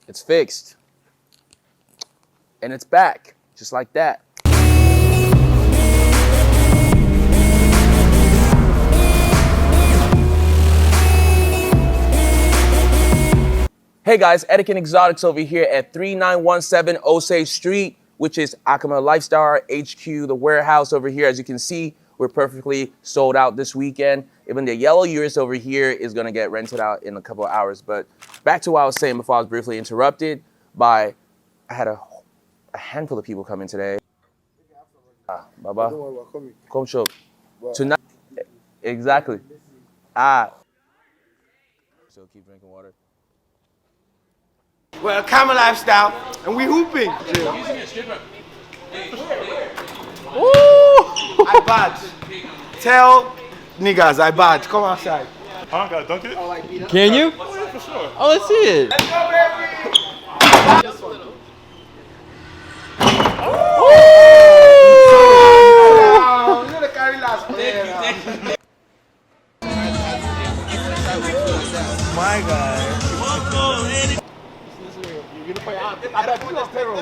It's fixed. And it's back, just like that. Hey guys, Etiquette Exotics over here at 3917 Osage Street, which is Akama Lifestyle HQ, the warehouse over here. As you can see, we're perfectly sold out this weekend. Even the yellow Urus over here is gonna get rented out in a couple of hours. But back to what I was saying before I was briefly interrupted by, I had a handful of people come in today. Baba, come show. Tonight, exactly. So keep drinking water. Well, Akama Lifestyle, and we hooping. Ooh! I badge. Tell niggas I badge. Come outside. I gotta dunk it? Can you? Oh, yeah, for sure. Oh, let's see it. Let's go, baby! Just a little. You're gonna carry last player. My guy. I bet put this payroll.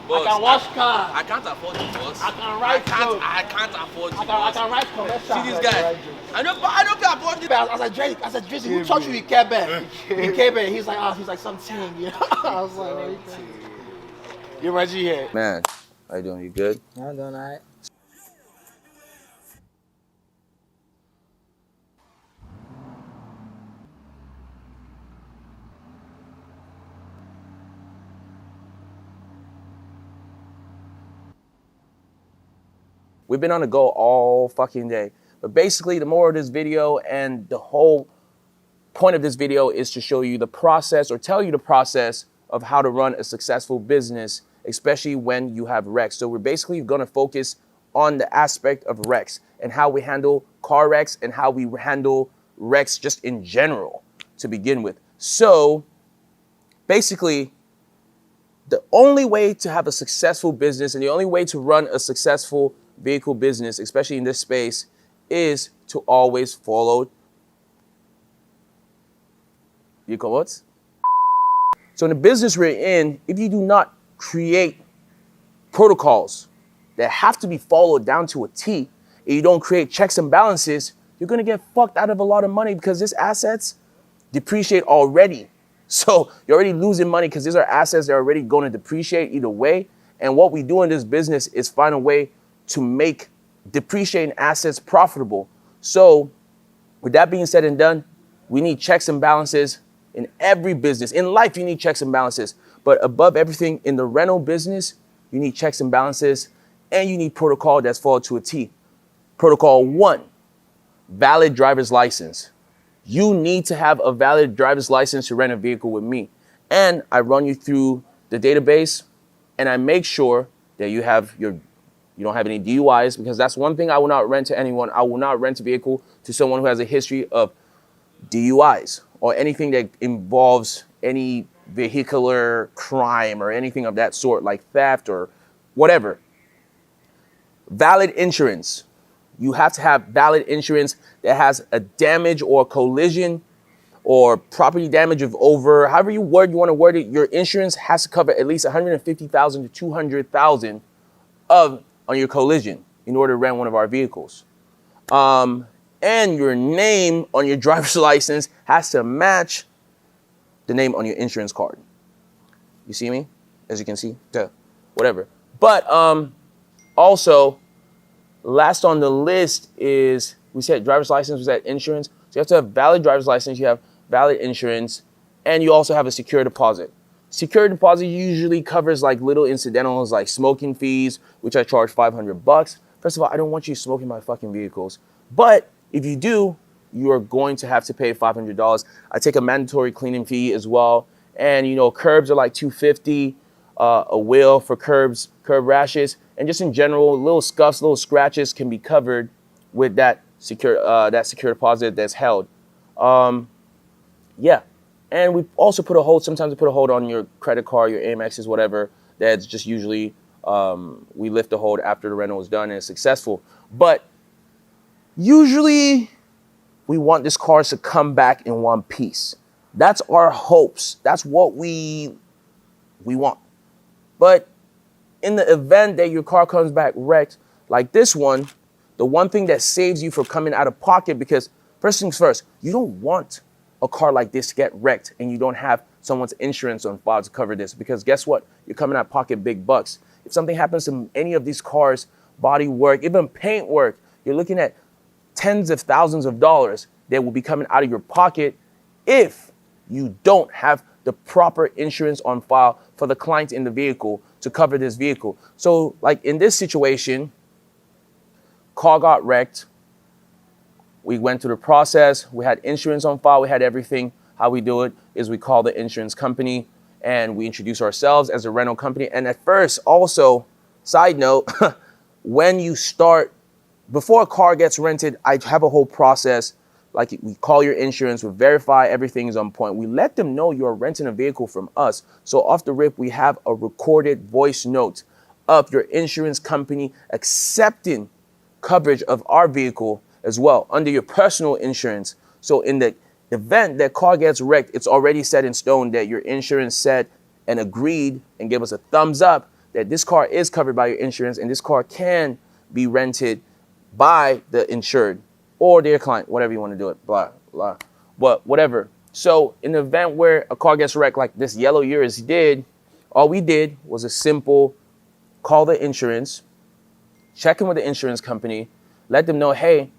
Boss. I can wash cars. I can't afford it, boss. I can write code. I can't afford it, I boss. can write commercial. See these guys. I don't can afford it. I said, Drizzy, who taught you in Quebec? In Quebec, he's like something, you know? I was like, you're Reggie here. Man, how you doing? You good? I'm doing alright. We've been on the go all fucking day. But basically, the moral of this video and the whole point of this video is to show you the process or tell you the process of how to run a successful business, especially when you have wrecks. So we're basically gonna focus on the aspect of wrecks and how we handle car wrecks and how we handle wrecks just in general to begin with. So basically, the only way to have a successful business and the only way to run a successful vehicle business, especially in this space, is to always follow your codes. So in the business we're in, if you do not create protocols that have to be followed down to a T, and you don't create checks and balances, you're gonna get fucked out of a lot of money because these assets depreciate already. So you're already losing money because these are assets that are already gonna depreciate either way. And what we do in this business is find a way to make depreciating assets profitable. So with that being said and done, we need checks and balances in every business. In life, you need checks and balances. But above everything, in the rental business, you need checks and balances and you need protocol that's followed to a T. Protocol 1, valid driver's license. You need to have a valid driver's license to rent a vehicle with me. And I run you through the database and I make sure that you don't have any DUIs, because that's one thing I will not rent to anyone. I will not rent a vehicle to someone who has a history of DUIs or anything that involves any vehicular crime or anything of that sort, like theft or whatever. Valid insurance. You have to have valid insurance that has a damage or collision or property damage of over, however you want to word it, your insurance has to cover at least $150,000 to $200,000 on your collision in order to rent one of our vehicles. And your name on your driver's license has to match the name on your insurance card. You see me? As you can see, whatever. But also, last on the list is, we said driver's license, we said insurance. So you have to have valid driver's license, you have valid insurance, and you also have a secure deposit. Secure deposit usually covers like little incidentals like smoking fees, which I charge $500. First of all, I don't want you smoking my fucking vehicles. But if you do, you are going to have to pay $500. I take a mandatory cleaning fee as well. And you know, curbs are like $250, a wheel for curb rashes. And just in general, little scuffs, little scratches can be covered with that secure deposit that's held. Yeah. And we also put a hold, sometimes we put a hold on your credit card, your Amex's, whatever. That's just usually, we lift the hold after the rental is done and it's successful. But usually we want this car to come back in one piece. That's our hopes. That's what we want. But in the event that your car comes back wrecked, like this one, the one thing that saves you from coming out of pocket, because first things first, you don't want a car like this to get wrecked and you don't have someone's insurance on file to cover this, because guess what? You're coming out of pocket big bucks. If something happens to any of these cars, body work, even paint work, you're looking at tens of thousands of dollars that will be coming out of your pocket if you don't have the proper insurance on file for the client in the vehicle to cover this vehicle. So like in this situation, car got wrecked. We went through the process. We had insurance on file. We had everything. How we do it is we call the insurance company and we introduce ourselves as a rental company. And at first, also, side note, when you start, before a car gets rented, I have a whole process. Like we call your insurance, we verify everything is on point. We let them know you're renting a vehicle from us. So off the rip, we have a recorded voice note of your insurance company accepting coverage of our vehicle as well under your personal insurance. So in the event that car gets wrecked, it's already set in stone that your insurance said and agreed and gave us a thumbs up that this car is covered by your insurance and this car can be rented by the insured or their client, whatever you want to do it, blah, blah, but whatever. So in the event where a car gets wrecked like this yellow Urus did, all we did was a simple call the insurance, check in with the insurance company, let them know, hey,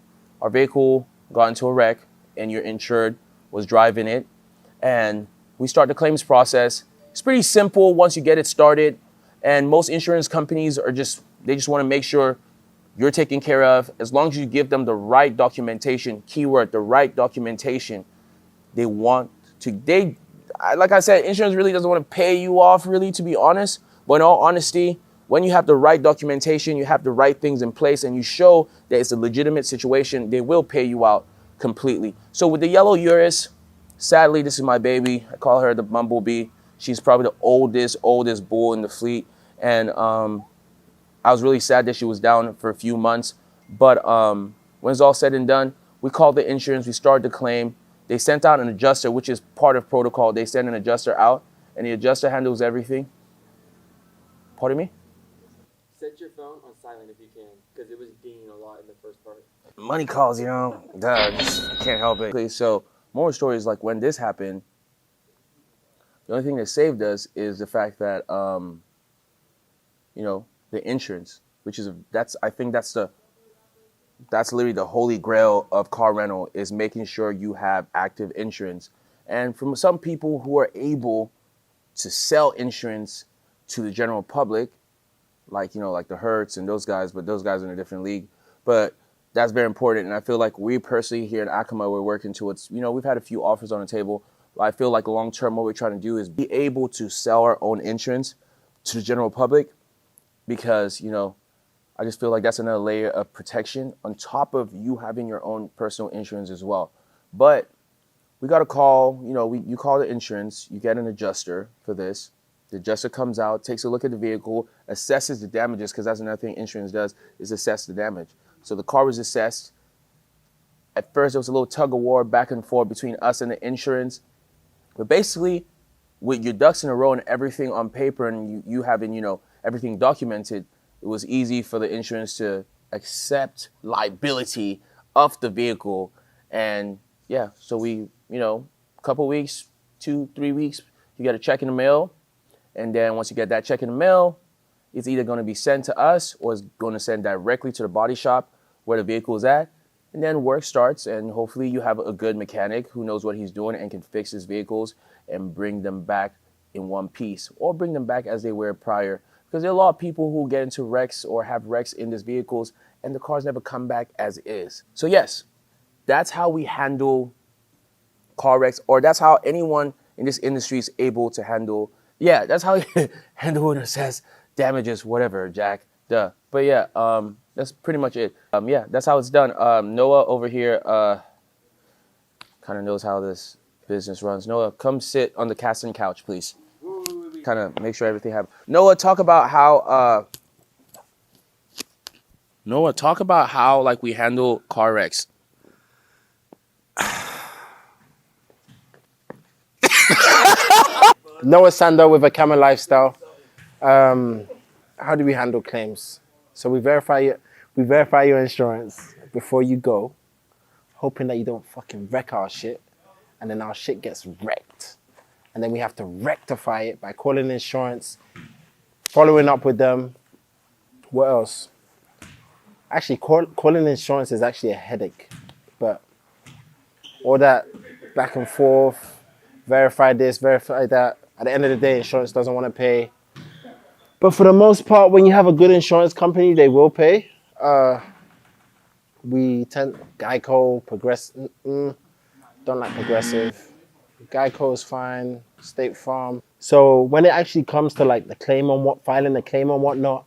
our vehicle got into a wreck and your insured was driving it. And we start the claims process. It's pretty simple once you get it started. And most insurance companies they just want to make sure you're taken care of. As long as you give them the right documentation, keyword, the right documentation, they want to, like I said, insurance really doesn't want to pay you off, really, to be honest. But in all honesty, when you have the right documentation, you have the right things in place, and you show that it's a legitimate situation, they will pay you out completely. So with the yellow Urus, sadly, this is my baby. I call her the Bumblebee. She's probably the oldest bull in the fleet. And I was really sad that she was down for a few months. But when it's all said and done, we called the insurance, we started the claim. They sent out an adjuster, which is part of protocol. They send an adjuster out, and the adjuster handles everything. Pardon me? Set your phone on silent if you can, because it was dinging a lot in the first part. Money calls, just can't help it. So more story is like when this happened, the only thing that saved us is the fact that, the insurance, which is, I think that's literally the holy grail of car rental, is making sure you have active insurance. And from some people who are able to sell insurance to the general public, like the Hertz and those guys, but those guys are in a different league. But that's very important. And I feel like we personally here in Acoma, we're working towards, we've had a few offers on the table. But I feel like long term, what we're trying to do is be able to sell our own insurance to the general public, because, I just feel like that's another layer of protection on top of you having your own personal insurance as well. But we got to call, you call the insurance, you get an adjuster for this. The adjuster comes out, takes a look at the vehicle, assesses the damages, because that's another thing insurance does, is assess the damage. So the car was assessed. At first, there was a little tug of war back and forth between us and the insurance. But basically, with your ducks in a row and everything on paper and you having, everything documented, it was easy for the insurance to accept liability of the vehicle. And yeah, so we, a couple weeks, 2-3 weeks, you get a check in the mail. And then once you get that check in the mail, it's either going to be sent to us or it's going to send directly to the body shop where the vehicle is at. And then work starts, and hopefully you have a good mechanic who knows what he's doing and can fix his vehicles and bring them back in one piece, or bring them back as they were prior. Because there are a lot of people who get into wrecks or have wrecks in these vehicles and the cars never come back as is. So yes, that's how we handle car wrecks, or that's how anyone in this industry is able to handle. Yeah, that's how you handle and assess damages, whatever, Jack. Duh. But yeah, that's pretty much it. Yeah, that's how it's done. Noah over here kind of knows how this business runs. Noah, come sit on the casting couch, please. Kind of make sure everything happens. Noah, talk about how like we handle car wrecks. Noah Sander with a camera lifestyle. How do we handle claims? So we verify your insurance before you go, hoping that you don't fucking wreck our shit, and then our shit gets wrecked. And then we have to rectify it by calling insurance, following up with them. What else? Actually, calling insurance is actually a headache. But all that back and forth, verify this, verify that. At the end of the day, insurance doesn't want to pay. But for the most part, when you have a good insurance company, they will pay. We tend Geico, Progressive. Don't like Progressive. Geico is fine. State Farm. So when it actually comes to like the claim on what filing the claim on whatnot,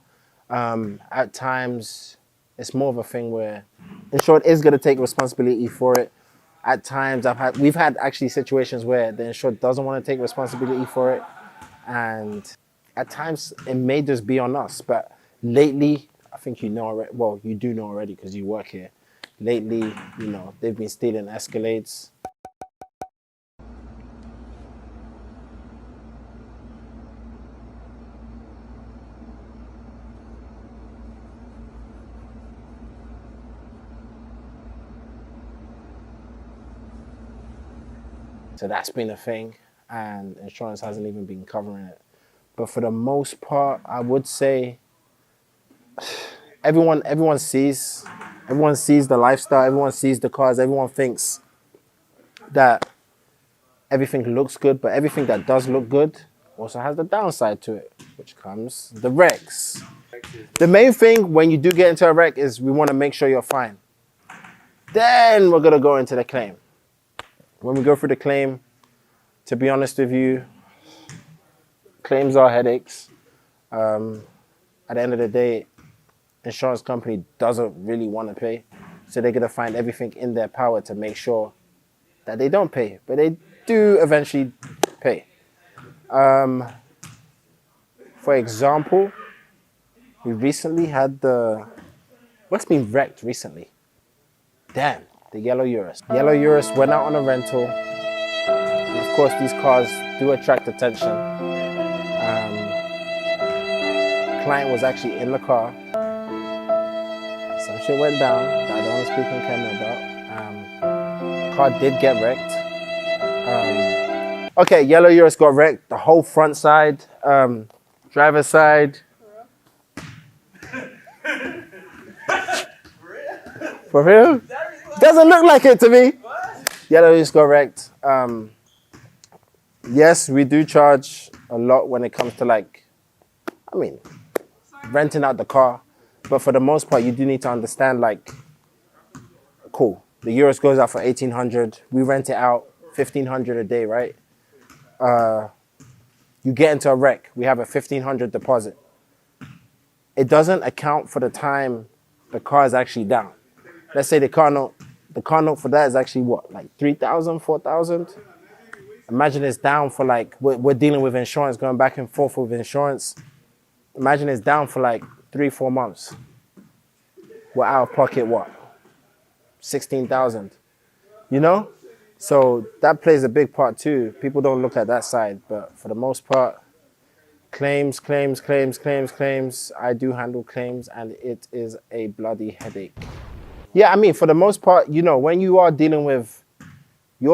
at times it's more of a thing where insured is going to take responsibility for it. At times we've had actually situations where the insured doesn't want to take responsibility for it, and at times it may just be on us. But lately, I think you know already. Well, you do know already because you work here. Lately, you know, they've been stealing Escalades. So that's been a thing, and insurance hasn't even been covering it. But for the most part, I would say everyone sees the lifestyle, everyone sees the cars, everyone thinks that everything looks good, but everything that does look good also has the downside to it, which comes the wrecks. The main thing when you do get into a wreck is we want to make sure you're fine. Then we're gonna go into the claim. When we go through the claim, to be honest with you, claims are headaches. At the end of the day, insurance company doesn't really want to pay. So they're going to find everything in their power to make sure that they don't pay. But they do eventually pay. For example, we recently had what's been wrecked recently? Damn, the yellow Urus. Yellow Urus went out on a rental. And of course, these cars do attract attention. Client was actually in the car. Some shit went down that I don't want to speak on camera about. Car did get wrecked. Okay, yellow Urus got wrecked. The whole front side, driver's side. For real? Doesn't look like it to me. Yellow Urus got wrecked. Yes, we do charge a lot when it comes to renting out the car. But for the most part, you do need to understand, cool, the Urus goes out for $1,800. We rent it out $1,500 a day, right? You get into a wreck. We have a $1,500 deposit. It doesn't account for the time the car is actually down. Let's say the car note for that is actually what, like $3,000, $4,000? Imagine it's down for we're dealing with insurance, going back and forth with insurance. Imagine it's down for 3-4 months. We're out of pocket, what? $16,000. You know? So that plays a big part too. People don't look at that side, but for the most part, claims. I do handle claims, and it is a bloody headache. Yeah, I mean, for the most part, you know, when you are dealing with, you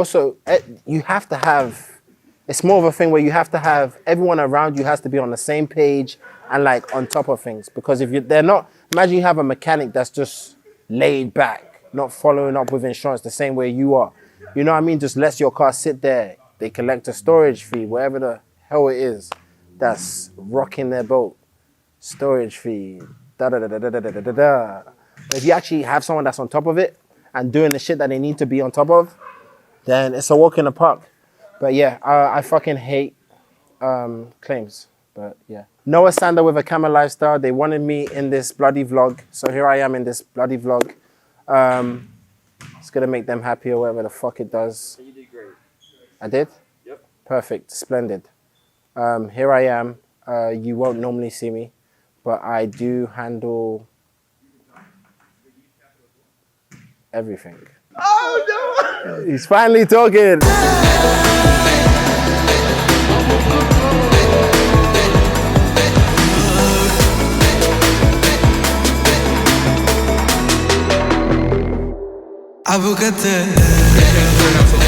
have to have, it's more of a thing where you have to have, everyone around you has to be on the same page and on top of things. Because if they're not, imagine you have a mechanic that's just laid back, not following up with insurance the same way you are. You know what I mean? Just lets your car sit there. They collect a storage fee, whatever the hell it is that's rocking their boat. Storage fee, da-da-da-da-da-da-da-da. But if you actually have someone that's on top of it and doing the shit that they need to be on top of, then it's a walk in the park. But yeah, I fucking hate claims. But yeah. Noah Sander with a camera lifestyle. They wanted me in this bloody vlog. So here I am in this bloody vlog. It's going to make them happy or whatever the fuck it does. You did great. I did? Yep. Perfect, splendid. Here I am. You won't normally see me, but I do handle everything. Oh no! He's finally talking. Abu Qatar.